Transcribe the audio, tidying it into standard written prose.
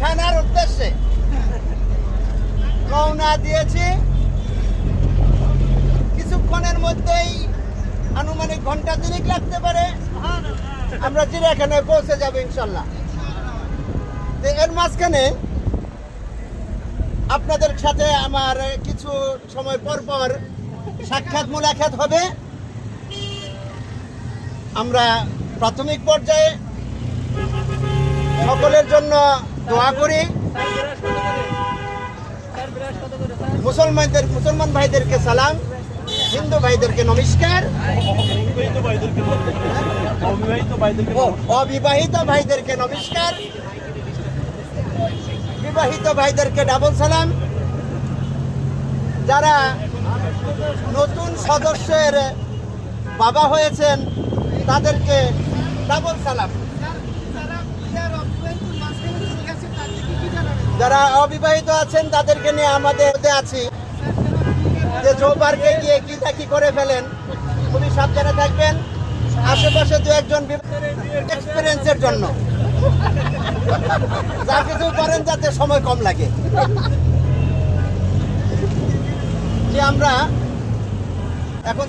দেখানোর উদ্দেশ্যে রওনা দিয়েছি। কিছুক্ষণের মধ্যেই আনুমানিক ঘন্টা 3 লাগতে পারে, আমরা চিড়িয়াখানায় পৌঁছে যাবো ইনশাল্লাহ। এর মাঝখানে আপনাদের সাথে আমার কিছু সময় পর পর সাক্ষাৎ মুলাকাত হবে। আমরা প্রাথমিক পর্যায়ে সকলের জন্য দোয়া করি। মুসলমান ভাইদেরকে সালাম, হিন্দু ভাইদেরকে নমস্কার, অবিবাহিত ভাইদেরকে নমস্কার, বিবাহিত ভাইদেরকে ডাবল সালাম, যারা নতুন সদস্যের বাবা হয়েছেন তাদেরকে ডাবল সালাম, যারা অবিবাহিত আছেন তাদেরকে নিয়ে আমাদের আছি যে জোবারকে গিয়ে কি করে ফেলেন, খুবই সাবধানে থাকবেন। আশেপাশে দু একজন এক্সপিরিয়েন্সের জন্য যা কিছু করেন যাতে সময় কম লাগে। যে আমরা এখন